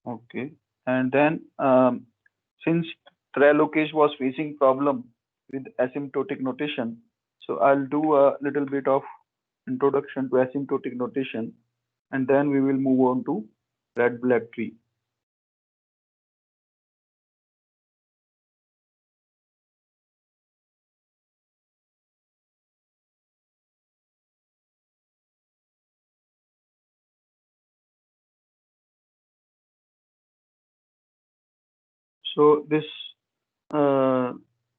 Okay. And then since Trilokesh was facing problem with asymptotic notation, so I'll do a little bit of introduction to asymptotic notation, and then we will move on to red black tree. So this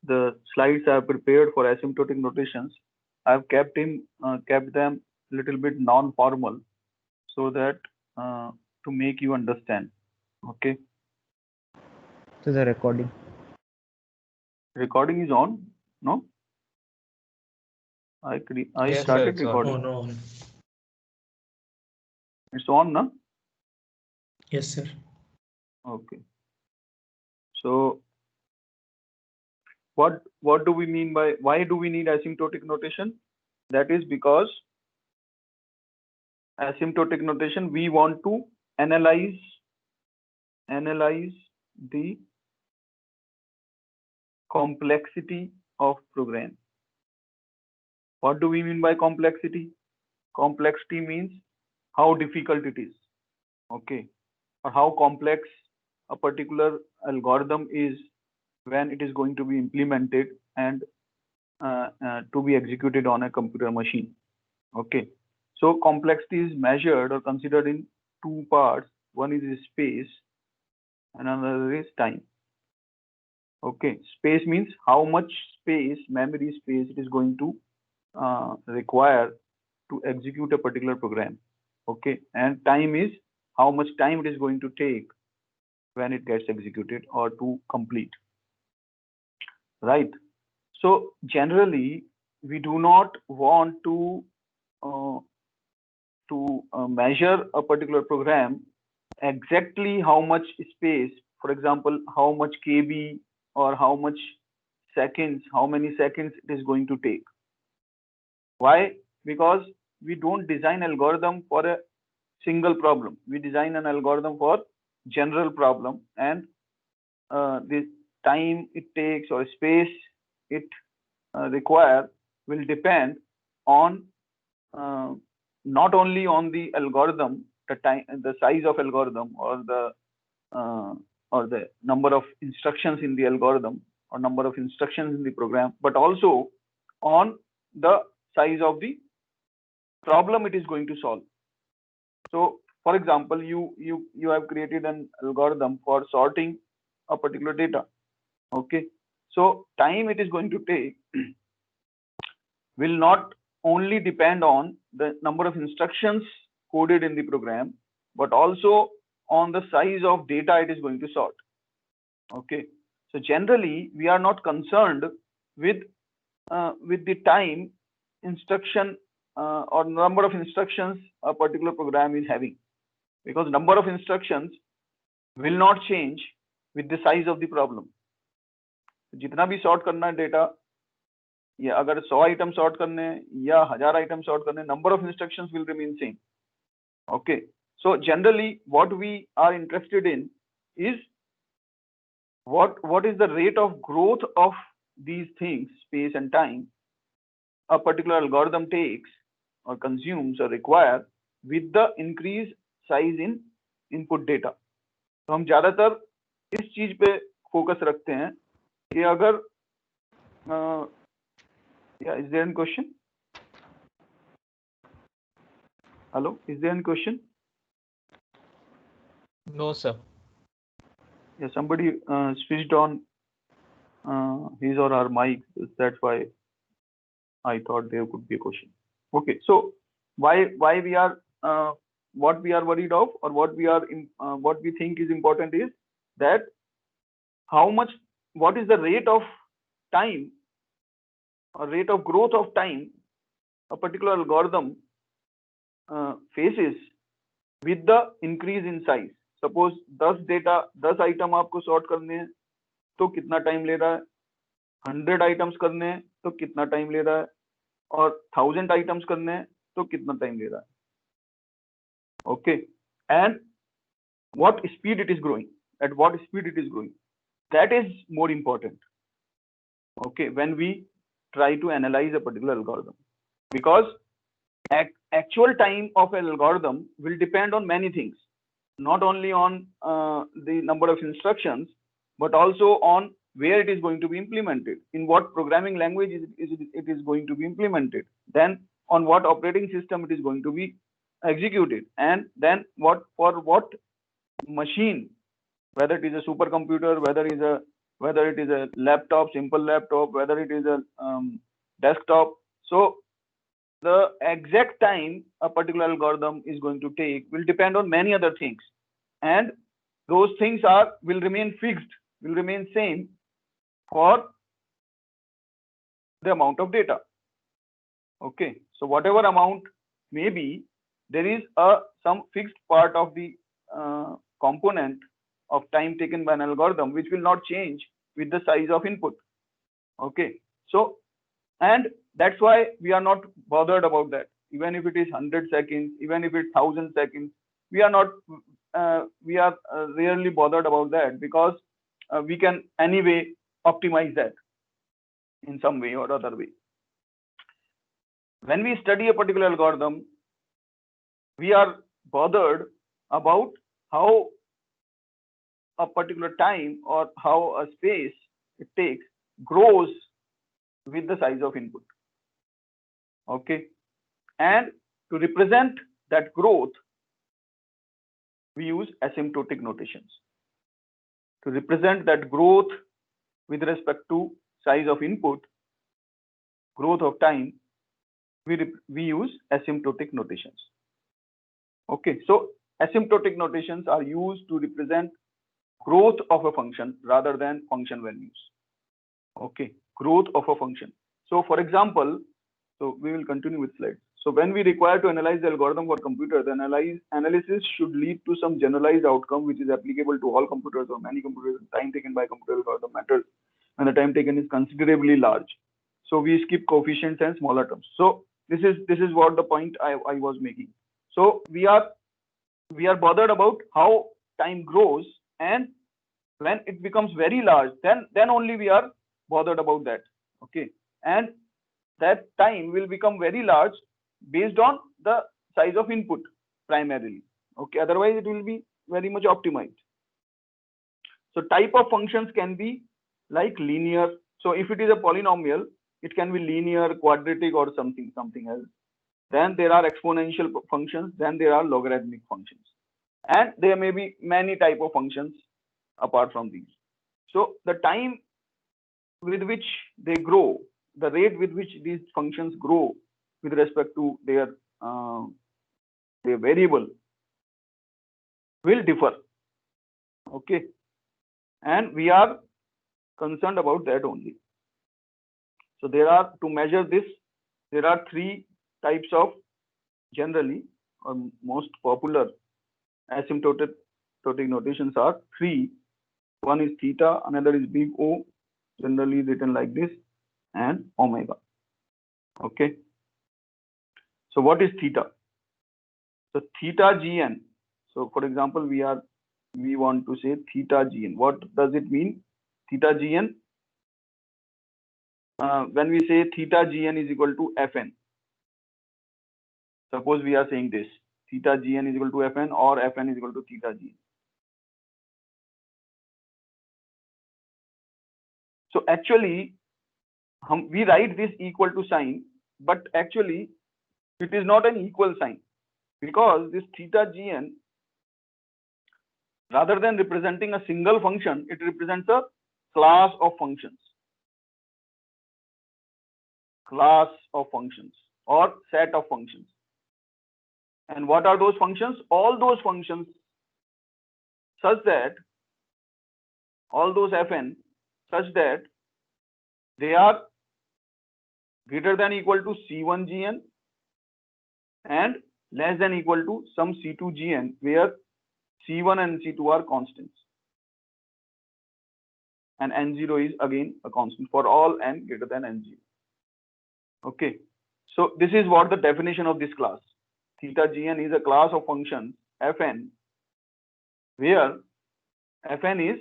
the slides I have prepared for asymptotic notations. I've kept them little bit non-formal so that to make you understand. Okay, To the recording. recording is on. No, I Yes, sir, started it's on. Oh recording. no. It's on, no? Yes, sir. Okay. So what do we mean by why do we need asymptotic notation? That is because asymptotic notation we want to analyze the complexity of program. What do we mean by complexity? Complexity means how difficult it is, okay, or how complex a particular algorithm is when it is going to be implemented and to be executed on a computer machine. Okay, so complexity is measured or considered in two parts. One is space, and another is time. Okay, space means how much space, memory space, it is going to require to execute a particular program. Okay, and time is how much time it is going to take when it gets executed or to complete. Right. So generally, we do not want uh, to measure a particular program exactly how much space, for example, how much KB or how much seconds, how many seconds it is going to take. Why? Because we don't design algorithm for a single problem. We design an algorithm for general problem, and the time it takes or space it require will depend on uh, not only on the algorithm, the time, the size of algorithm, uh, or the number of instructions in the algorithm or number of instructions in the program, but also on the size of the problem it is going to solve. So, for example, you have created an algorithm for sorting a particular data. Okay, so time it is going to take will not only depend on the number of instructions coded in the program, but also on the size of data it is going to sort. Okay, so generally we are not concerned with the time instruction or number of instructions a particular program is having, because number of instructions will not change with the size of the problem. जितना भी sort करना है data, या अगर 100 item sort करने हैं या 1000 item sort करने, number of instructions will remain same. Okay, so generally what we are interested in is what is the rate of growth of these things, space and time, a particular algorithm takes or consumes or require with the increased size in input data. तो हम ज्यादातर इस चीज पे focus रखते हैं कि अगर is there any question? Hello, is there any question? No, sir. Yeah, somebody switched on his or her mic. That's why I thought there could be a question. Okay, so why we are what we are worried of, or what we think is important is that what is the rate of time or rate of growth of time a particular algorithm faces with the increase in size. Suppose 10 item आपको sort करने हैं तो कितना time ले रहा है, 100 items करने हैं तो कितना टाइम ले रहा है, और 1000 आइटम्स करने हैं तो कितना टाइम ले रहा है. Okay, and what speed it is growing, at what speed it is growing. That is more important, okay, when we try to analyze a particular algorithm, because actual time of an algorithm will depend on many things, not only on the number of instructions, but also on where it is going to be implemented, in what programming language it is going to be implemented, then on what operating system it is going to be executed, and then for what machine, whether it is a supercomputer, whether it is a laptop, simple laptop, whether it is a desktop. So the exact time a particular algorithm is going to take will depend on many other things, and those things will remain fixed, will remain same for the amount of data. Okay, so whatever amount may be, there is some fixed part of the component of time taken by an algorithm which will not change with the size of input. Okay, so, and that's why we are not bothered about that. Even if it is 100 seconds, even if it's 1000 seconds, we are not rarely bothered about that, because we can anyway optimize that in some way or other way. When we study a particular algorithm, we are bothered about how a particular time or how a space it takes grows with the size of input. Okay, and to represent that growth, we use asymptotic notations. To represent that growth with respect to size of input, growth of time, we use asymptotic notations. Okay, so asymptotic notations are used to represent growth of a function rather than function values. Okay, growth of a function. So for example, so we will continue with slides. So when we require to analyze the algorithm for computer, the analysis should lead to some generalized outcome which is applicable to all computers or many computers. Time taken by computer algorithm matters when the time taken is considerably large. So we skip coefficients and smaller terms. So this is what the point I was making. So we are bothered about how time grows, and when it becomes very large, then only we are bothered about that. Okay, and that time will become very large based on the size of input primarily. Okay, otherwise it will be very much optimized. So type of functions can be like linear. So if it is a polynomial, it can be linear, quadratic, or something else. Then there are exponential functions, then there are logarithmic functions, and there may be many type of functions apart from these. So the time with which they grow, the rate with which these functions grow with respect to their variable will differ. Okay, and we are concerned about that only. So there are, to measure this, there are three types of, generally or most popular asymptotic notations are three. One is theta, another is big O, generally written like this, and omega. Okay, so what is theta? So theta gn. So for example, we want to say theta gn. What does it mean? Theta gn, when we say theta gn is equal to fn, suppose we are saying this, theta gn is equal to fn, or fn is equal to theta gn. So actually we write this equal to sign, but actually it is not an equal sign, because this theta gn, rather than representing a single function, it represents a class of functions. Class of functions or set of functions. And what are those functions? All those functions such that, all those fn such that they are greater than equal to c1 gn and less than equal to some c2 gn, where c1 and c2 are constants, and n0 is again a constant for all n greater than n0. Okay, so this is what the definition of this class. Theta gn is a class of functions fn where Fn is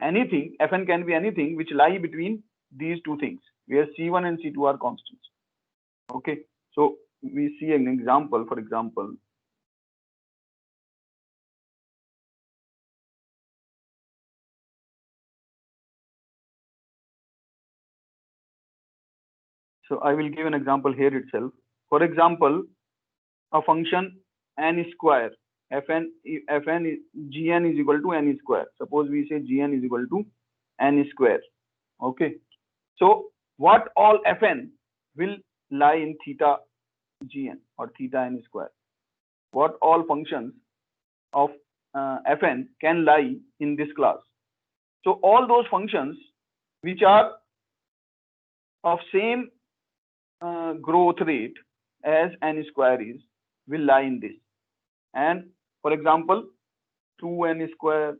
anything, Fn can be anything which lie between these two things, where C1 and C2 are constants. Okay, so we see an example. For example, so I will give an example here itself. For example, a function n square, Fn Gn is equal to n square. Suppose we say Gn is equal to n square. Okay, so what all Fn will lie in theta Gn or theta n square? What all functions of Fn can lie in this class? So all those functions which are of same growth rate as n square is will lie in this. And for example, 2n square,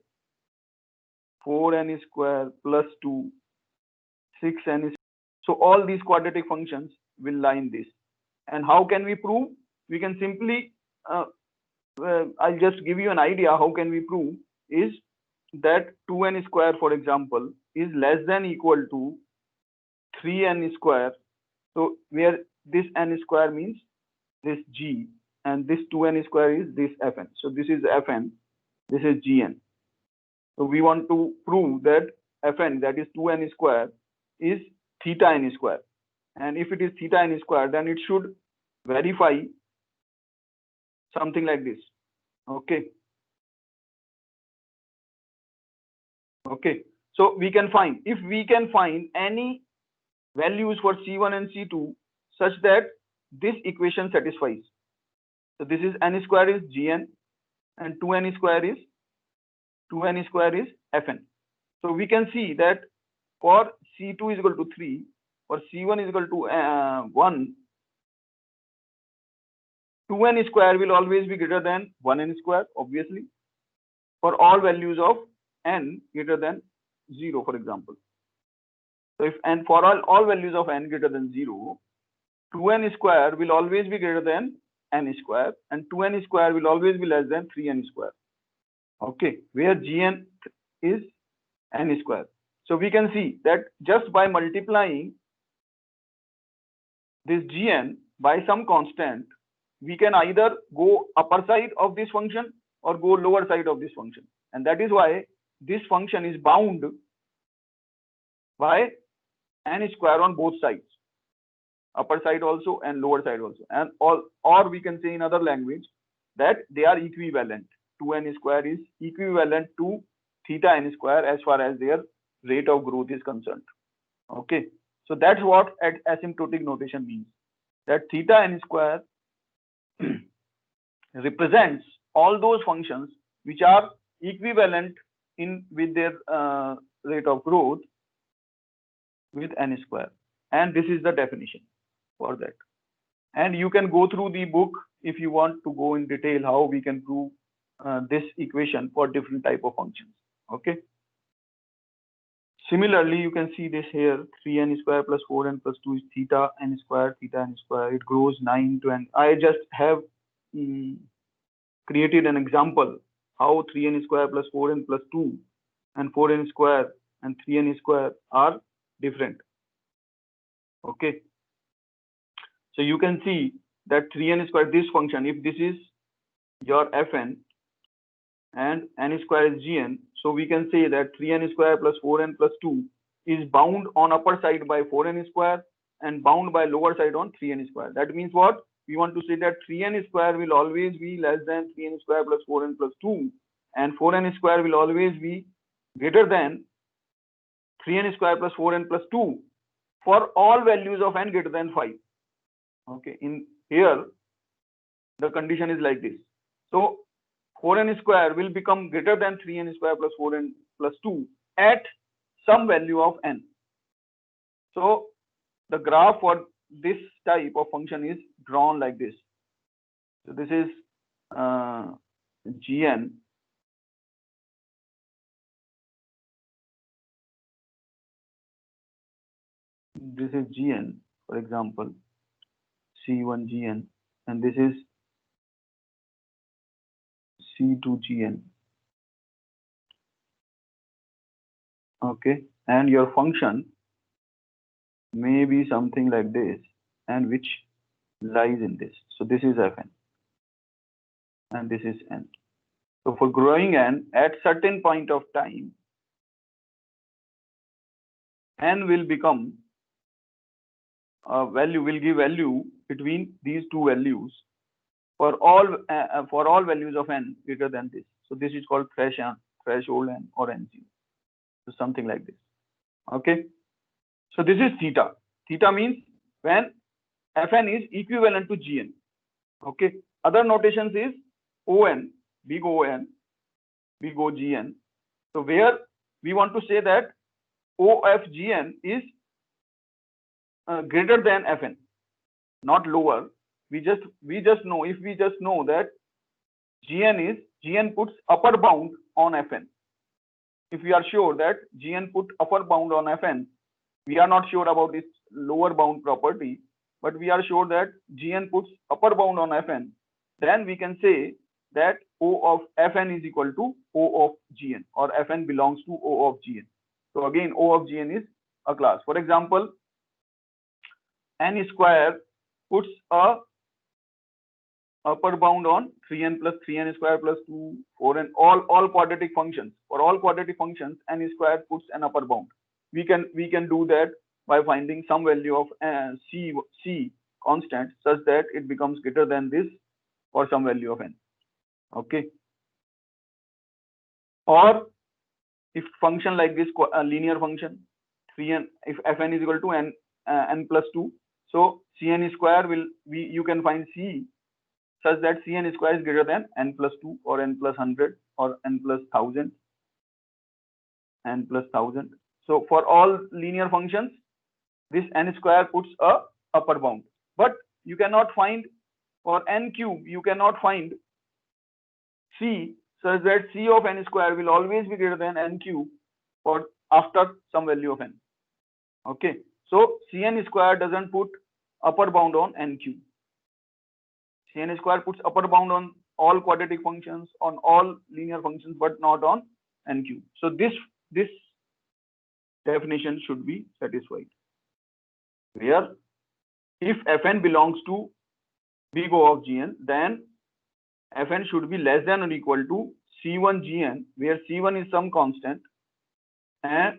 4n square plus 2, 6n. So all these quadratic functions will lie in this. And how can we prove? We can simply, I'll just give you an idea how can we prove is that 2n square, for example, is less than equal to 3n square. So where this n square means this G, and this 2n square is this Fn. So this is Fn, this is Gn. So we want to prove that Fn, that is 2n square, is theta n square. And if it is theta n square, then it should verify something like this. Okay. Okay. So we can find, if we can find any values for C1 and C2 such that this equation satisfies. So this is n square is Gn and 2n square is Fn. So we can see that for C2 is equal to 3, for C1 is equal to 1, 2n square will always be greater than 1n square, obviously, for all values of n greater than 0, for example. So if n for all values of n greater than 0, 2n square will always be greater than n square, and 2n square will always be less than 3n square. Okay, where Gn is n square. So we can see that just by multiplying this Gn by some constant, we can either go upper side of this function or go lower side of this function. And that is why this function is bound by n square on both sides, upper side also and lower side also. And or we can say in other language that they are equivalent. 2n square is equivalent to theta n square as far as their rate of growth is concerned. Okay, so that's what asymptotic notation means, that theta n square represents all those functions which are equivalent in with their rate of growth with n square. And this is the definition for that. And you can go through the book if you want to go in detail how we can prove this equation for different type of functions. Okay. Similarly, you can see this here, 3n square plus 4n plus 2 is theta n square, It grows 9 to n. I just have created an example how 3n square plus 4n plus 2 and 4n square and 3n square are different. Okay. So you can see that 3n square, this function, if this is your Fn and n square is Gn, so we can say that 3n square plus 4n plus 2 is bound on upper side by 4n square and bound by lower side on 3n square. That means what? We want to say that 3n square will always be less than 3n square plus 4n plus 2, and 4n square will always be greater than 3n square plus 4n plus 2 for all values of n greater than 5. Okay, in here the condition is like this. So 4n square will become greater than 3n square plus 4n plus 2 at some value of n. So the graph for this type of function is drawn like this. So this is Gn. This is Gn, for example, C1 Gn, and this is C to Gn. Okay, and your function may be something like this, and which lies in this. So this is Fn, and this is n. So for growing n, at certain point of time, n will become a value, will give value between these two values for all values of n greater than this. So this is called threshold n or n0. So something like this. Okay. So this is theta. Theta means when Fn is equivalent to Gn. Okay. Other notations is On, big On, big OGn. So where we want to say that OFGn is greater than Fn, not lower. We just know, if we just know that Gn puts upper bound on Fn. If we are sure that Gn put upper bound on Fn, we are not sure about this lower bound property, but we are sure that Gn puts upper bound on Fn, then we can say that O of Fn is equal to O of Gn, or Fn belongs to O of Gn. So again, O of Gn is a class. For example, n square puts a upper bound on 3n plus 3n square plus 2, 4n, all quadratic functions. For all quadratic functions, n square puts an upper bound. We can do that by finding some value of c constant such that it becomes greater than this for some value of n. Okay. Or if function like this, a linear function, 3n, if Fn is equal to n plus 2, so Cn square you can find C such that Cn square is greater than n plus 2 or n plus 100 or n plus 1000, n plus 1000. So for all linear functions, this n square puts a upper bound. But you cannot find, for n cube, you cannot find C such that C of n square will always be greater than n cube for after some value of n. Okay. So Cn square doesn't put upper bound on n cube. Cn square puts upper bound on all quadratic functions, on all linear functions, but not on n cube. So this definition should be satisfied, where if Fn belongs to big O of Gn, then Fn should be less than or equal to C1 Gn, where C1 is some constant, and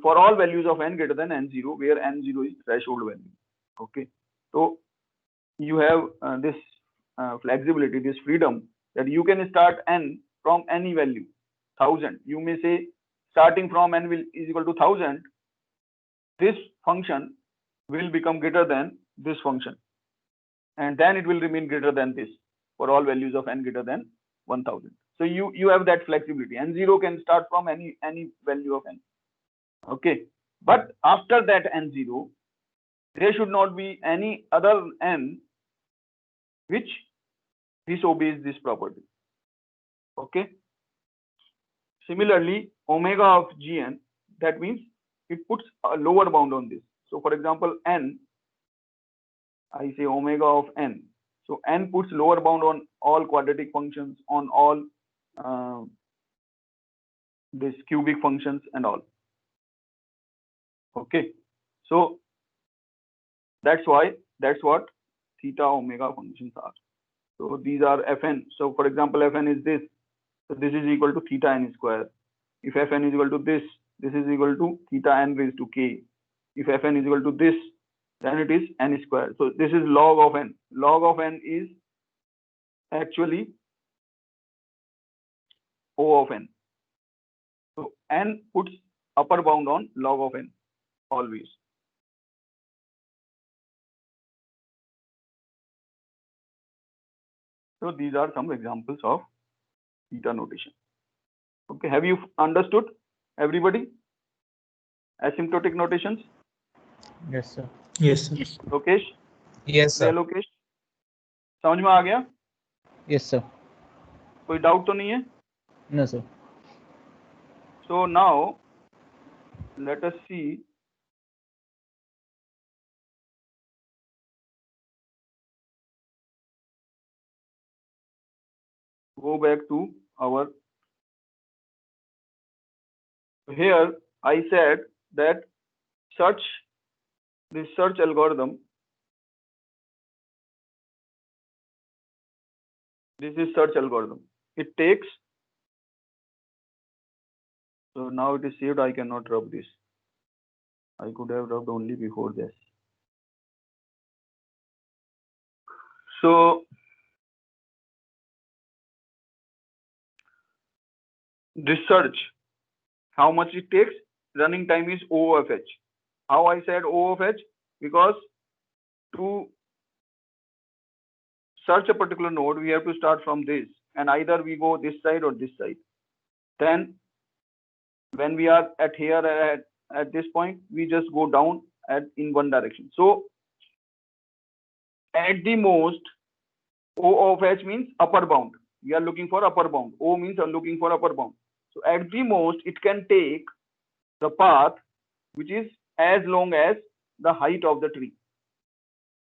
for all values of n greater than n0, where n0 is threshold value. Okay. So you have this flexibility, this freedom, that you can start n from any value, 1000. You may say starting from n is equal to 1000, this function will become greater than this function, and then it will remain greater than this for all values of n greater than 1000. So you have that flexibility. N0 can start from any value of n. Okay. But after that n0, there should not be any other n which disobeys this property. Okay. Similarly, omega of Gn, that means it puts a lower bound on this. So for example, n, I say omega of n. So n puts lower bound on all quadratic functions, on all this cubic functions and all. Okay. So that's what theta omega functions are. So these are Fn. So for example, Fn is this. So this is equal to theta n square. If Fn is equal to this is equal to theta n raised to k. If Fn is equal to this, then it is n square. So this is log of n. Log of n is actually O of n. So n puts upper bound on log of n always. So these are some examples of theta notation. Okay, have you understood, everybody? Asymptotic notations. Yes, sir. Yes, sir. Lokesh, Yes, sir. Lokesh, समझ में आ गया? Yes, sir. कोई doubt तो नहीं है? No, sir. So now let us see go back to our, here I said that this search algorithm, this is search algorithm. It takes, so now it is saved, I cannot rub this. I could have rubbed only before this. So this search, how much it takes? Running time is O of H. How I said O of H? Because to search a particular node, we have to start from this, and either we go this side or this side. Then when we are at here at this point, we just go down in one direction. So at the most, O of H means upper bound. We are looking for upper bound. O means I'm looking for upper bound. So at the most, it can take the path which is as long as the height of the tree.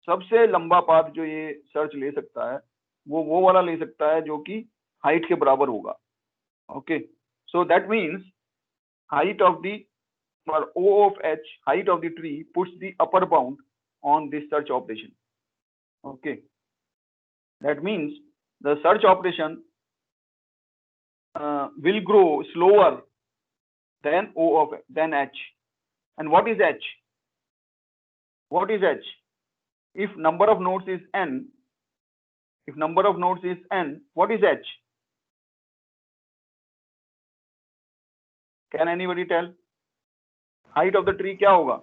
सबसे लंबा path जो ये search ले सकता है वो वाला ले सकता है जो कि हाइट के बराबर होगा. Okay, so that means height of the, or O of H, height of the tree puts the upper bound on this search operation. Okay, that means the search operation will grow slower than than H. And what is H? What is H? If number of nodes is n, what is H? Can anybody tell? Height of the tree क्या होगा?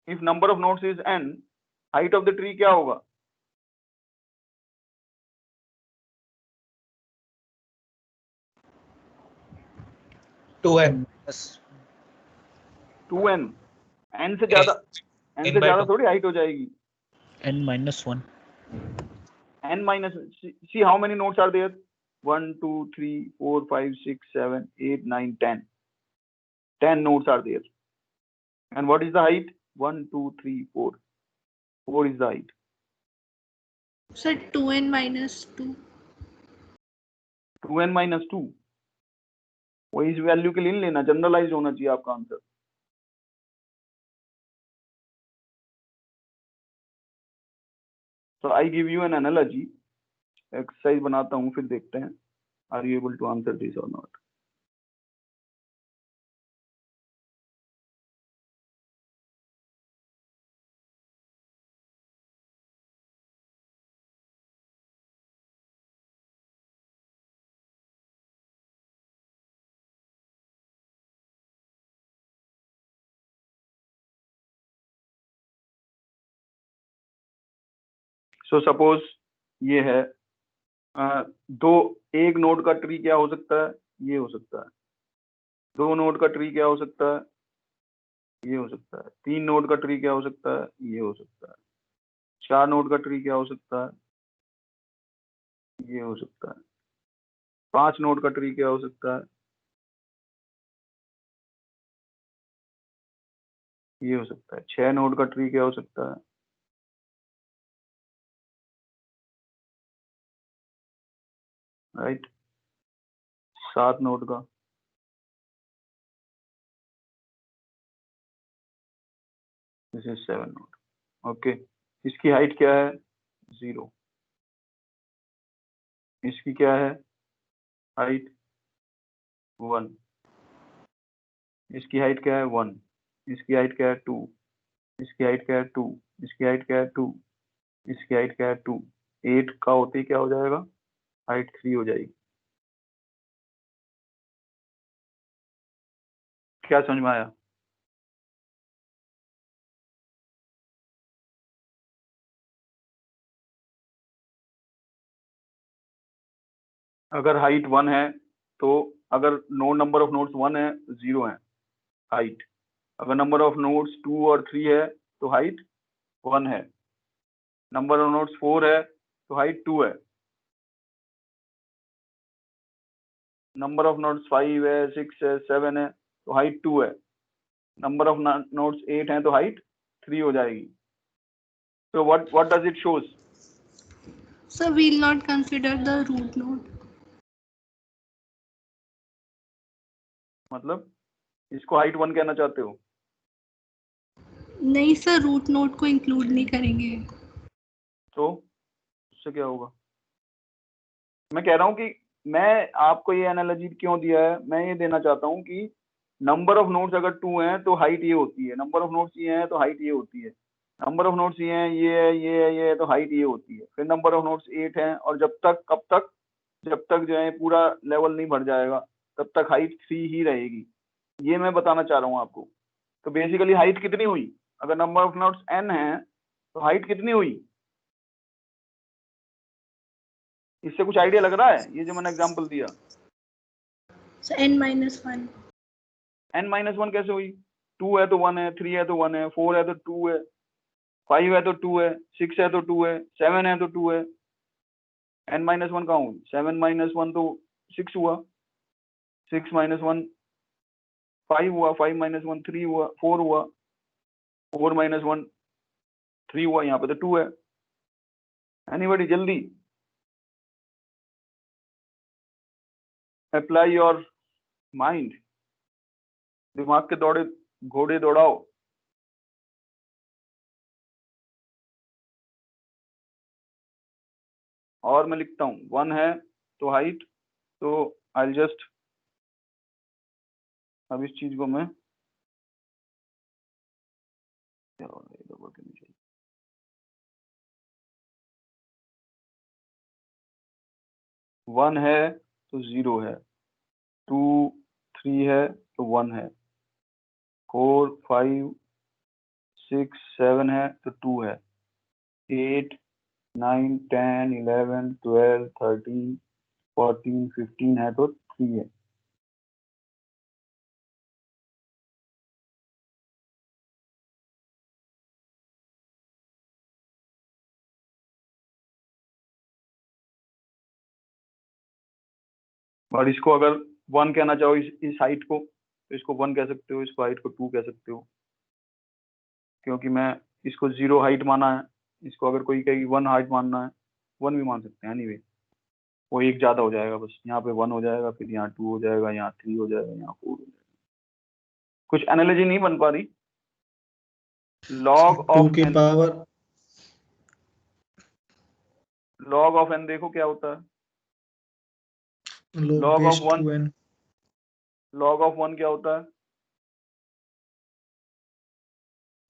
If number of nodes is n, height of the tree क्या होगा? n. 2n. n से ज्यादा थोड़ी height हो जाएगी. n-1. See how many nodes are there? 1, 2, 3, 4, 5, 6, 7, 8, 9, 10. 10 nodes are there. And what is the height? 1, 2, 3, 4. 4 is the height. Sir, 2n minus 2. 2n minus 2. वो इस value के लिए लेना, जनरलाइज होना चाहिए आपका answer. So I give you an analogy. Exercise बनाता हूँ, फिर देखते हैं. Are you able to answer this or not? So suppose ये है एक नोड का ट्री क्या हो सकता है? ये हो सकता है. 2 नोड का ट्री क्या हो सकता है? ये हो सकता है. 3 नोड का ट्री क्या हो सकता है? ये हो सकता है. 4 नोड का ट्री क्या हो सकता है? ये हो सकता है. 5 नोड का ट्री क्या हो सकता है? ये हो सकता है. 6 नोड का ट्री क्या हो सकता है? राइट. 7 नोड का. This is 7 node. ओके, इसकी हाइट क्या है? 0. इसकी क्या है? हाइट 1. इसकी हाइट क्या है? 1. इसकी हाइट क्या है? 2. इसकी हाइट क्या है? 2. इसकी हाइट क्या है? 2. इसकी हाइट क्या है? 2. 8 का होते ही क्या हो जाएगा? हाइट 3 हो जाएगी. क्या समझ में आया? अगर हाइट 1 है तो अगर नंबर ऑफ नोड्स 1 है, 0 है हाइट. अगर नंबर ऑफ नोड्स 2 और 3 है तो हाइट 1 है. नंबर ऑफ नोड्स 4 है तो हाइट 2 है. नंबर ऑफ नोड्स 5 है, 6 है, 7 है तो हाइट 2 है. नंबर ऑफ नोड्स 8 है तो हाइट 3 हो जाएगी. So what does it shows? So we'll not consider the root node. मतलब इसको हाइट 1 कहना चाहते हो? नहीं सर, रूट नोड को इंक्लूड नहीं करेंगे। तो उससे क्या होगा? मैं कह रहा हूँ कि मैं आपको ये एनालॉजी क्यों दिया है, मैं ये देना चाहता हूँ कि नंबर ऑफ नोड्स अगर 2 हैं तो हाइट ये होती है, नंबर ऑफ नोड्स ये हैं तो हाइट ये होती है, नंबर ऑफ नोड्स ये हैं ये है ये है ये है तो हाइट ये होती है, फिर नंबर ऑफ नोड्स 8 हैं और जब तक जो है पूरा लेवल नहीं भर जाएगा तब तक हाइट 3 ही रहेगी। ये मैं बताना चाह रहा हूँ आपको। तो बेसिकली हाइट कितनी हुई? अगर नंबर ऑफ नोड्स n है तो हाइट कितनी हुई? इससे कुछ आइडिया लग रहा है? ये जो मैंने एग्जांपल दिया, So n-1। n-1 कैसे हुई? 2 है तो 1 है, 3 है तो 1 है, 4 है तो 2 है, 5 है तो 2 है, 6 है तो 2 है, 7 है तो 2 है। n-1 कहाँ हुई? 7-1 तो 6 हुआ, 6-1 5 हुआ, 5-1 3 हुआ, 4 हुआ, 4-1 3 हुआ, यहाँ पे तो 2 है। एनीबॉडी जल्दी अप्लाई योर माइंड, दिमाग के घोड़े दौड़ाओ। और मैं लिखता हूँ 1 है तो हाइट, तो आई जस्ट, अब इस चीज को मैं क्या हो रहा है इधर करके नहीं चाहिए। 1 है तो 0 है, 2 3 है तो 1 है, 4 5 6 7 है तो 2 है, 8 9 10 11 12 13 14 15 है तो 3 है। और इसको अगर 1 कहना चाहो इस हाइट को, तो इसको 1 कह सकते हो, इसको हाइट को 2 कह सकते हो, क्योंकि मैं इसको 0 हाइट माना है। इसको अगर कोई कहेगी 1 हाइट मानना है, 1 भी मान सकते हैं। एनीवे वो एक ज्यादा हो जाएगा, बस यहाँ पे 1 हो जाएगा, फिर यहाँ 2 हो जाएगा, यहाँ 3 हो जाएगा, यहाँ 4 हो जाएगा। कुछ एनालॉजी नहीं बन पा रही। लॉग टू ऑफ की n, power log of n देखो क्या होता है। log log of base 1, 2n log of 1 क्या होता है?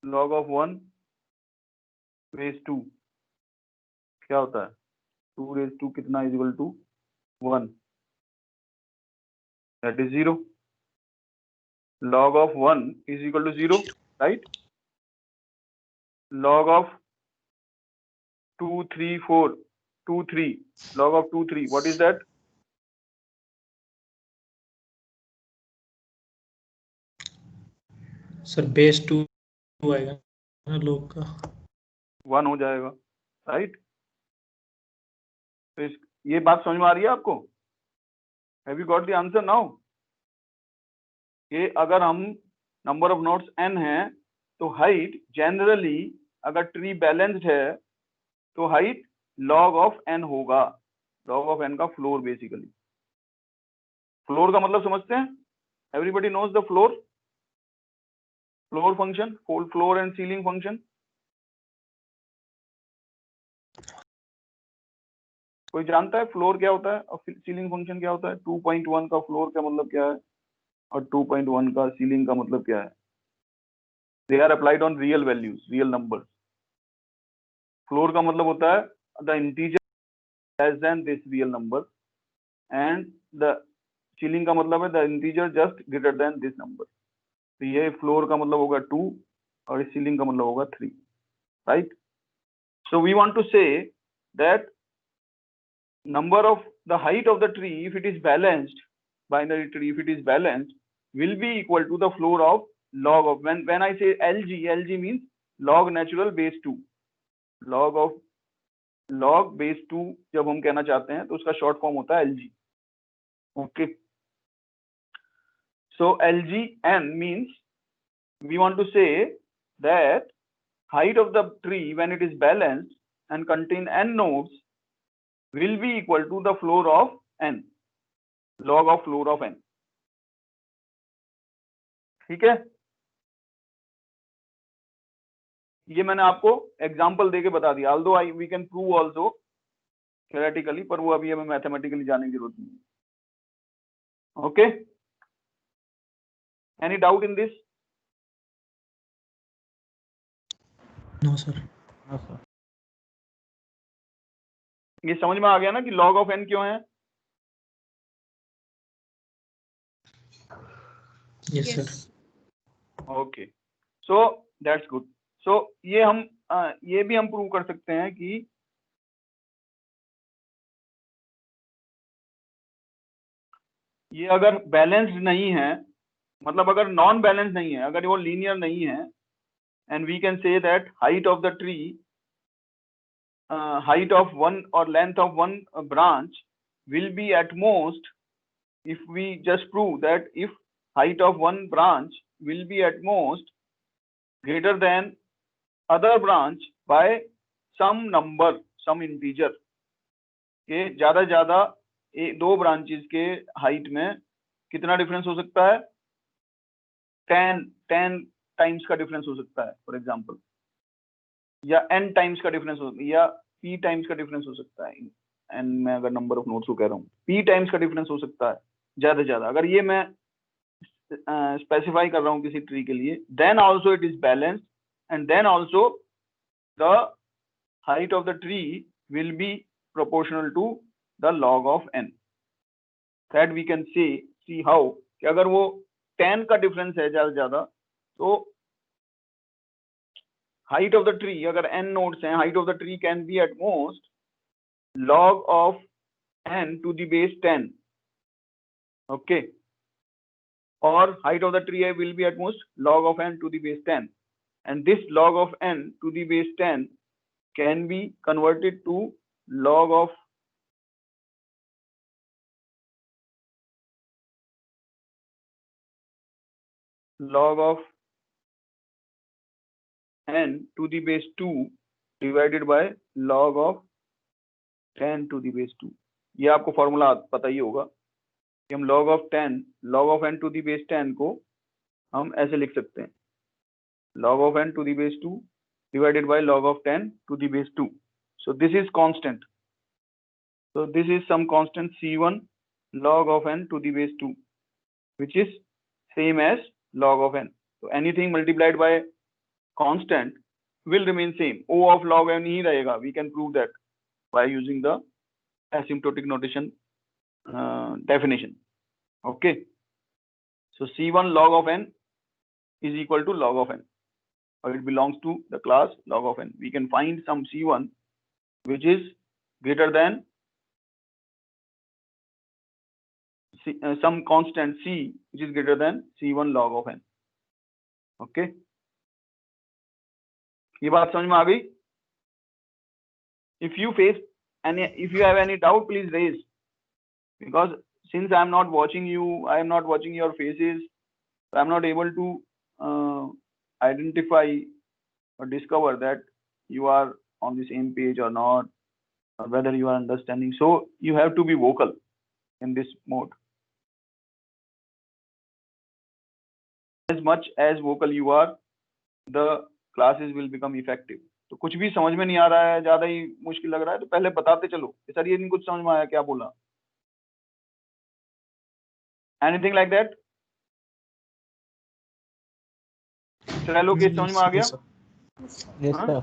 लॉग ऑफ 1 रेज 2 क्या होता है? 2 रेज 2 कितना is equal to 1, that is 0। log of 1 is equal to 0, right? log of 2 3 4 2 3, log of 2 3, what is that? Sir base 2 आएगा ना log का। 1 हो जाएगा, राइट? तो ये बात समझ में आ रही है आपको? Have you got the answer now? ये अगर हम नंबर ऑफ नोड्स n है तो हाइट जनरली, अगर ट्री बैलेंस्ड है तो हाइट log ऑफ n होगा। log ऑफ n का फ्लोर, बेसिकली फ्लोर का मतलब समझते हैं? Everybody knows the floor, floor function, floor and ceiling function. कोई जानता है फ्लोर क्या होता है और सीलिंग फंक्शन क्या होता है? 2.1 का फ्लोर का मतलब क्या है और 2.1 का सीलिंग का मतलब क्या है? They are applied on real values, real numbers. Floor का मतलब होता है the integer less than this real number, and the ceiling का मतलब है the integer just greater than this number. तो ये फ्लोर का मतलब होगा 2 और सीलिंग का मतलब होगा 3, right? So we want to say that number of the height of the tree, if it is balanced, binary tree, if it is balanced, will be equal to the floor of log of, when I say lg means log natural base 2, log base 2 जब हम कहना चाहते हैं तो उसका short form होता है lg। Okay, so lgn means we want to say that height of the tree when it is balanced and contain n nodes will be equal to the floor of n, log of floor of n. ठीक है, ये मैंने आपको example देके बता दिया. Although we can prove also theoretically, पर वो अभी हमें मैथमेटिकली जाने की जरूरत नहीं है. Okay, any doubt in this? No sir. No, sir. ये समझ में आ गया ना कि log ऑफ n क्यों है? Yes sir. Okay, so that's good. So ये हम ये भी हम प्रूव कर सकते हैं कि ये अगर बैलेंस्ड नहीं है, मतलब अगर नॉन बैलेंस नहीं है, अगर वो लीनियर नहीं है, and we can say that height of the tree, height of one or length of one branch will be at most, if we just prove that if height of one branch will be at most greater than other branch by some number, some integer, के ज्यादा दो branches के height में कितना difference हो सकता है? 10 times का डिफरेंस हो सकता है फॉर एग्जांपल, या n टाइम्स का डिफरेंस हो, या p टाइम्स का डिफरेंस हो सकता है. n मैं अगर नंबर ऑफ नोड्स को कह रहा हूँ, p टाइम्स का डिफरेंस हो सकता है ज्यादा से ज्यादा. अगर ये मैं स्पेसिफाई कर रहा हूँ किसी ट्री के लिए, then also it is balanced and then also the height of the tree will be proportional to the log of n. That we can see how कि अगर वो 10 का डिफरेंस है ज्यादा से ज्यादा, तो हाइट ऑफ द ट्री, अगर n नोड्स हैं, height of the tree can be at most log of n to the base 10. okay, or height of the tree will be at most log of n to the base 10, and this log of n to the base 10 can be converted to log of n to the base 2 divided by log of 10 to the base 2. ये आपको formula पता ही होगा कि हम log of n to the base 10 को हम ऐसे लिख सकते हैं, log of n to the base 2 divided by log of 10 to the base 2. So this is constant. So this is some constant C1 log of n to the base 2, which is same as log of n. So anything multiplied by constant will remain same. O of log n ही रहेगा. We can prove that by using the asymptotic notation definition. Okay. So C1 log of n is equal to log of n, or it belongs to the class log of n. We can find some C1 which is greater than some constant C which is greater than C1 log of n. Okay. ये बात समझ में आ गई? If you have any doubt, please raise, because since I am not watching you, I am not watching your faces, I am not able to identify or discover that you are on the same page or not, or whether you are understanding. So you have to be vocal in this mode. As much as vocal you are, the classes will become effective. तो कुछ भी समझ में नहीं आ रहा है, ज्यादा ही मुश्किल लग रहा है, तो पहले बताते चलो कि सर ये नहीं कुछ समझ में आया, क्या बोला? Anything like that? Trello case समझ में आ गया? Yes, sir.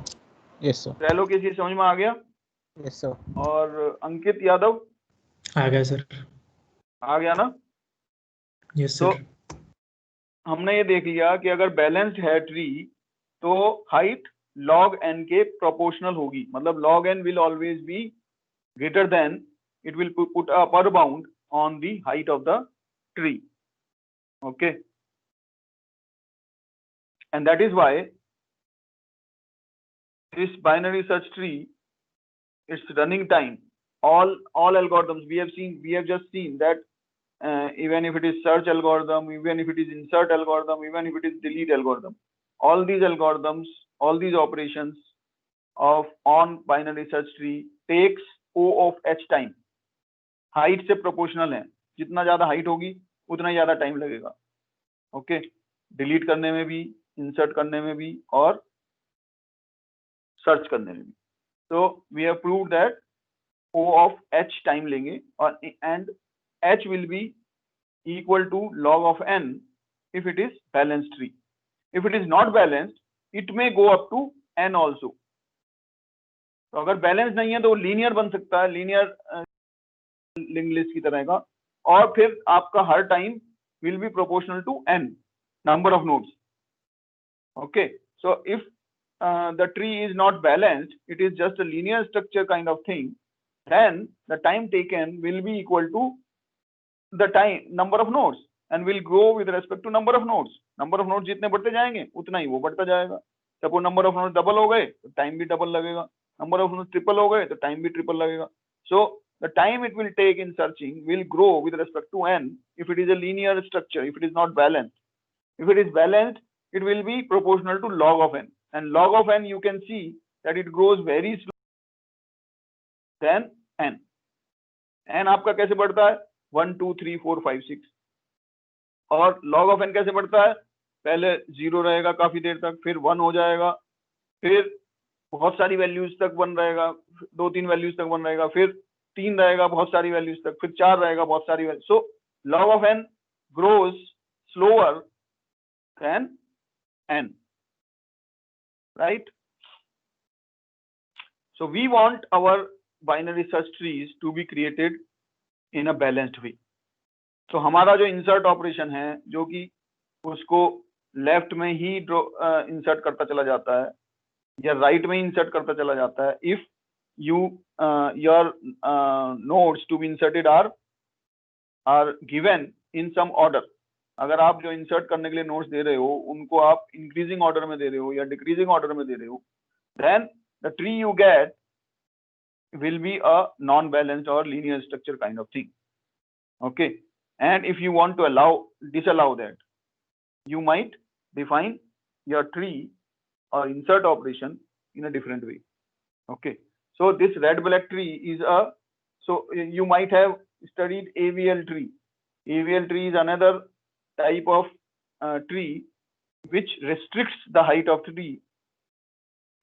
Yes, sir. Trello case ये समझ में आ गया? Yes, sir. और अंकित यादव आ गया सर. आ गया ना? यस तो सर. हमने ये देख लिया कि अगर बैलेंस्ड है ट्री, तो हाइट log n के प्रोपोर्शनल होगी, मतलब log n will always be greater than, it will put a upper bound on the height of the tree. Okay, and that is why this binary search tree, its running time, all algorithms we have just seen that even if it is search algorithm, even if it is insert algorithm, even if it is delete algorithm, all these algorithms all these operations of on binary search tree takes O of h time. Height से proportional है, जितना ज्यादा height होगी उतना ही ज्यादा time लगेगा. Okay, delete करने में भी, इंसर्ट करने में भी और सर्च करने में भी. So we have proved that O of h time लेंगे और and h will be equal to log of n if it is balanced tree. If it is not balanced, it may go up to n also. तो अगर balance नहीं है तो वो linear बन सकता है, लीनियर लिंक लिस्ट की तरह का, और फिर आपका हर time will be proportional to n number of nodes. Okay, so if the tree is not balanced, it is just a linear structure kind of thing, then the time taken will be equal to the time number of nodes and will grow with respect to number of nodes. Number of nodes जितने बढ़ते जाएंगे उतना ही वो बढ़ता जाएगा. Suppose number of nodes double हो गए तो टाइम भी डबल लगेगा, नंबर ऑफ नोड्स ट्रिपल हो गए तो टाइम भी ट्रिपल लगेगा. So the time it will take in searching will grow with respect to n if it is a linear structure, if it is not balanced. If it is balanced, it will be proportional to log of n, and log of n you can see that it grows very slow than n. n आपका कैसे बढ़ता है 1 2 3 4 5 6, और log of n कैसे बढ़ता है, पहले 0 रहेगा काफी देर तक, फिर 1 हो जाएगा, फिर बहुत सारी वैल्यूज तक 1 रहेगा, 2-3 वैल्यूज तक 1 रहेगा, फिर 3 रहेगा बहुत सारी वैल्यूज तक, फिर 4 रहेगा बहुत सारी values. So log of n grows slower than n, right? So we want our binary search trees to be created in a balanced way. तो हमारा जो इंसर्ट ऑपरेशन है जो कि उसको लेफ्ट में ही इंसर्ट करता चला जाता है या राइट में इंसर्ट करता चला जाता है, if you your nodes to be inserted are given in some order. अगर आप जो इंसर्ट करने के लिए नोड्स दे रहे हो उनको आप इंक्रीजिंग ऑर्डर में दे रहे हो या डिक्रीजिंग ऑर्डर में दे रहे हो, then the tree you get will be a non-balanced or linear structure kind of thing. Okay, and if you want to disallow that, you might define your tree or insert operation in a different way. Okay, so this red black tree is so you might have studied AVL tree. AVL tree is another type of tree which restricts the height of tree,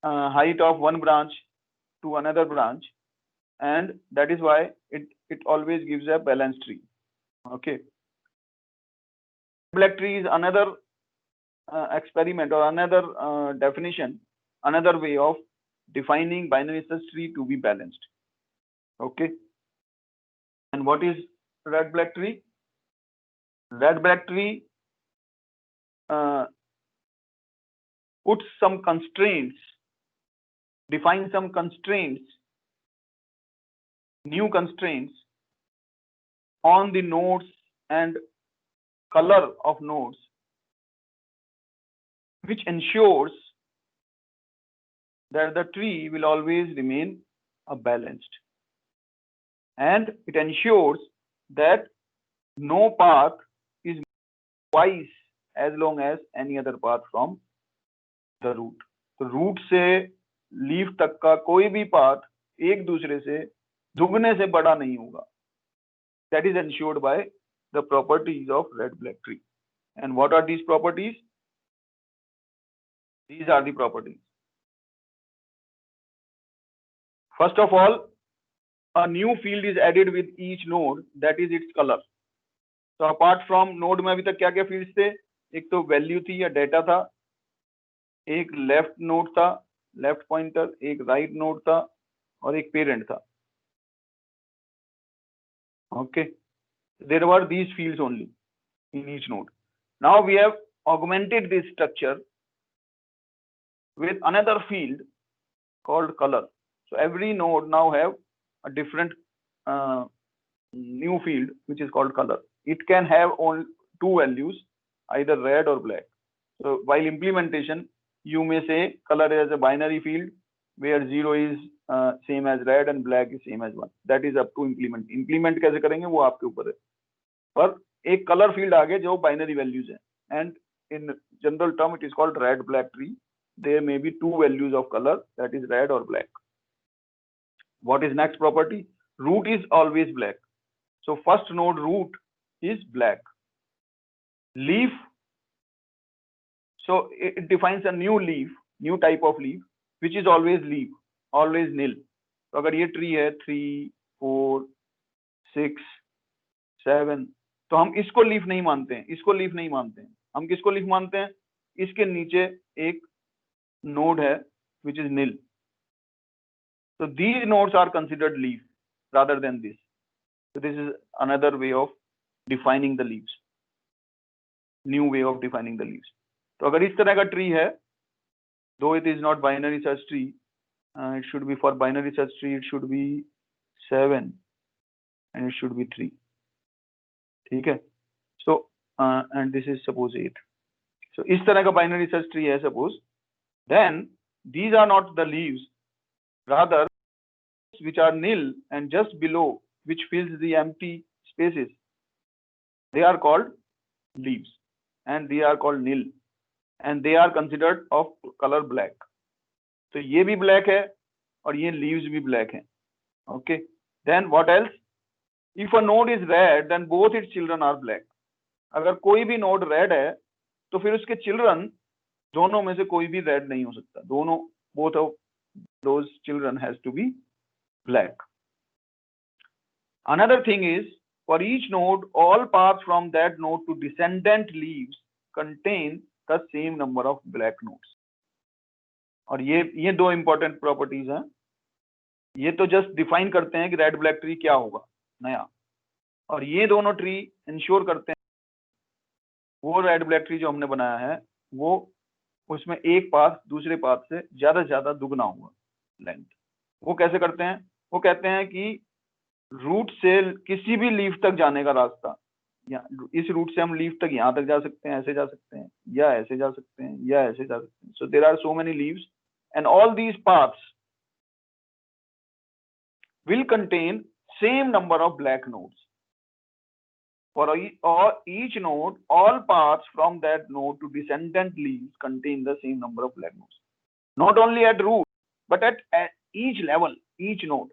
height of one branch to another branch, and that is why it always gives a balanced tree. Okay, black tree is another experiment or another definition, another way of defining binary search tree to be balanced. Okay, and what is red black tree? Red black tree puts some constraints, defines some constraints, new constraints on the nodes and color of nodes, which ensures that the tree will always remain balanced, and it ensures that no path is twice as long as any other path from the root. तो root से leaf तक का कोई भी path एक दूसरे से दुगने से बड़ा नहीं होगा. That is ensured by the properties of red black tree. And what are these properties? These are the properties. First of all, a new field is added with each node, that is its color. So apart from node में अभी तक क्या क्या fields थे? एक तो value थी या data था, एक left node था, left pointer, एक right node था और एक parent था. Okay, there were these fields only in each node. Now we have augmented this structure with another field called color. So every node now have a different new field which is called color. It can have only two values, either red or black. So while implementation, you may say color as a binary field where 0 is same as red and black is same as 1. That is up to implement. Implement कैसे करेंगे वो आपके ऊपर है. पर एक color field आ गया जो binary values है, and in general term it is called red black tree. there may be two values of color, that is red or black. What is next property? Root is always black. So first node root is black. Leaf, so it defines a new leaf, new type of leaf, which is always leaf, always nil. तो अगर ये tree है 3, 4, 6, 7, तो हम इसको leaf नहीं मानते हैं, इसको लीफ नहीं मानते हैं. हम किसको लीफ मानते हैं? इसके नीचे एक नोड है which is nil. So these nodes are considered leaf rather than this. So this is another way of defining the leaves. New way of defining the leaves. तो अगर इस तरह का ट्री है, though it is not binary search tree, it should be for binary search tree, it should be 7 and it should be 3. ठीक है? So and this is suppose 8. So इस तरह का binary search tree है suppose. Then these are not the leaves, rather which are nil and just below which fills the empty spaces, they are called leaves and they are called nil and they are considered of color black. तो ये भी black है और ये leaves भी black हैं. Okay. Then what else? If a node is red, then both its children are black. अगर कोई भी node red है, तो फिर उसके children दोनों में से कोई भी red नहीं हो सकता. दोनों, both of those children has to be black. Another thing is, for each node, all paths from that node to descendant leaves contain the same number of black nodes. और ये दो important properties हैं. ये तो just define करते हैं कि red black tree क्या होगा नया, और ये दोनों tree ensure करते हैं वो red black tree जो हमने बनाया है वो उसमें एक पाथ दूसरे पाथ से ज्यादा दुगना होगा लेंथ. वो कैसे करते हैं? वो कहते हैं कि रूट से किसी भी लीफ तक जाने का रास्ता, या इस रूट से हम लीफ तक यहाँ तक जा सकते हैं, ऐसे जा सकते हैं, या ऐसे जा सकते हैं, या ऐसे जा सकते हैं. So there are so many leaves and all these paths will contain same number of black nodes. For each node, all paths from that node to descendant leaves contain the same number of black nodes. Not only at root, but at each level, each node.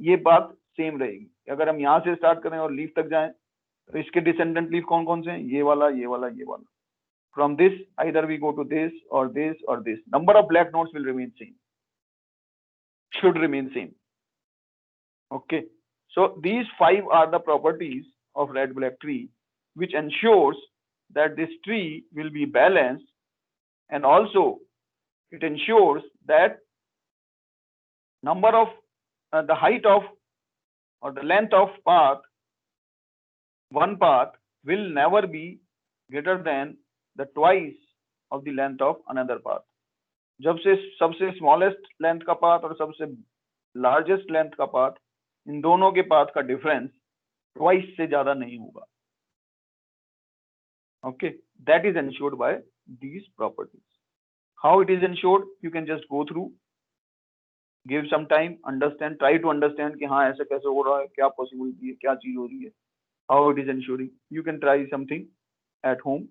ये बात same रहेगी. अगर हम यहाँ से start करें और leaf तक जाएं, तो इसके डिसेंडेंट लीफ कौन कौन से हैं? ये वाला, ये वाला, ये वाला. From this, either we go to this or this or this. Number of black nodes will remain same. Should remain same. Okay. So these 5 are the properties of red black tree, which ensures that this tree will be balanced, and also it ensures that number of the height of or the length of path, one path will never be greater than the twice of the length of another path. जब से सबसे smallest length का path और सबसे largest length का path, इन दोनों के path का डिफरेंस ट्वाइस से ज्यादा नहीं होगा. Okay, that is ensured by these properties. How it is ensured? You can just go through, give some time, understand, try to understand कि हाँ ऐसे कैसे हो रहा है, क्या possibility है, क्या चीज हो रही है, how it is ensuring. You can try something at home,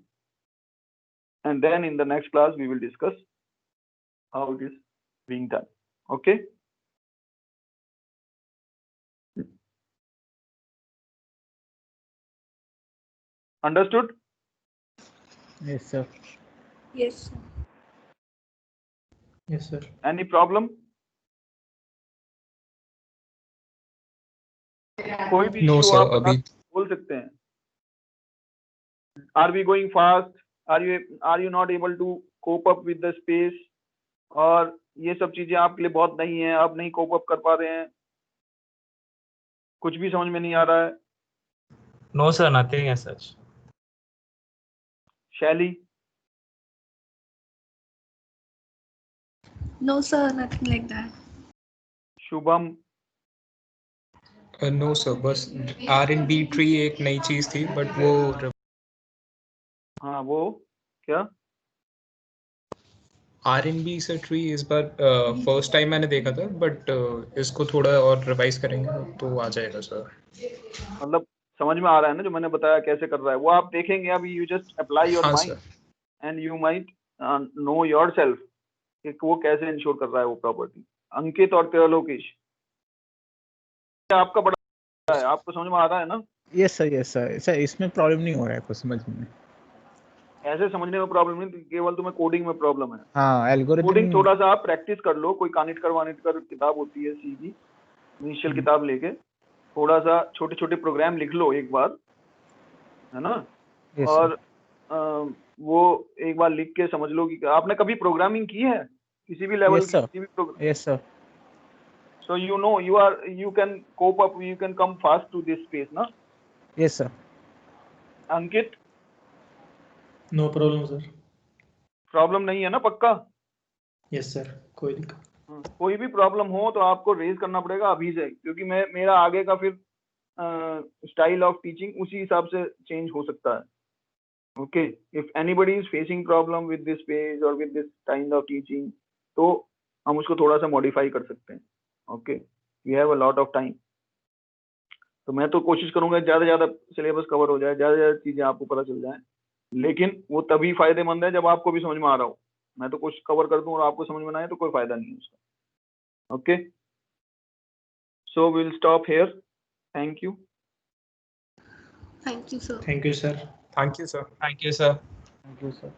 and then in the next class we will discuss how it is being done. Okay. Understood? Yes, sir. Yes, sir. Yes, sir. Any problem? कोई भी No, issue sir, आप अभी बोल सकते हैं. Are we going fast? Are you not able to cope up with the space? और ये सब चीजें आपके लिए बहुत नहीं है, आप नहीं cope up कर पा रहे हैं, कुछ भी समझ में नहीं आ रहा है. no, sir, nothing as such. शैली? No, sir, nothing like that. Shubham? No, sir, बस R&B ट्री एक नई चीज थी, बट वो हाँ वो क्या? R&B से ट्री इस बार फर्स्ट टाइम मैंने देखा था, बट इसको थोड़ा और रिवाइज करेंगे तो आ जाएगा सर. मतलब समझ में आ रहा है ना जो मैंने बताया कैसे कर रहा है, वो आप देखेंगे. अभी यू जस्ट अप्लाई योर हाँ mind sir. and you might know yourself कि वो कैसे इंश्योर कर रहा है वो प्रॉपर्टी। अंकित और तेरा लोकेश, आपका बड़ा है, आपको समझ में आ रहा है ना? यस सर सर इसमें प्रॉब्लम नहीं हो रहा है कुछ समझ में। ऐसे समझने में प्रॉब्लम नहीं, केवल तुम्हें कोडिंग में प्रॉब्लम है। हाँ एल्गोरिथम कोडिंग थोड़ा सा आप प्रैक्टिस कर लो, कोई कानिटकर किताब होती है सीधी इनिशियल किताब लेके थोड़ा सा छोटे छोटे प्रोग्राम लिख लो एक बार, है ना? और वो एक बार लिख के समझ लो कि आपने कभी प्रोग्रामिंग की है किसी भी लेवल की, किसी भी program. Yes sir. So you know you can cope up, you can come fast to this space, na? Yes sir. Ankit, no problem sir. Problem नहीं है ना पक्का? यस सर, कोई दिक्कत। कोई भी प्रॉब्लम हो तो आपको रेज करना पड़ेगा अभी से, क्योंकि मेरा आगे का फिर स्टाइल ऑफ टीचिंग उसी हिसाब से चेंज हो सकता है। Okay, if anybody is facing problem with this page और with this kind of teaching, तो हम उसको थोड़ा सा मॉडिफाई कर सकते हैं। Okay, we have a lot of time. तो मैं तो कोशिश करूंगा ज्यादा ज्यादा सिलेबस कवर हो जाए, ज्यादा ज्यादा चीजें आपको पता चल जाए, लेकिन वो तभी फायदेमंद है जब आपको भी समझ में आ रहा हो। मैं तो कुछ कवर कर दूं और आपको समझ में ना आए तो कोई फायदा नहीं है उसका। Okay, so will stop here. Thank you. Thank you, sir. Thank you sir. Thank you sir. Thank you sir. Thank you sir.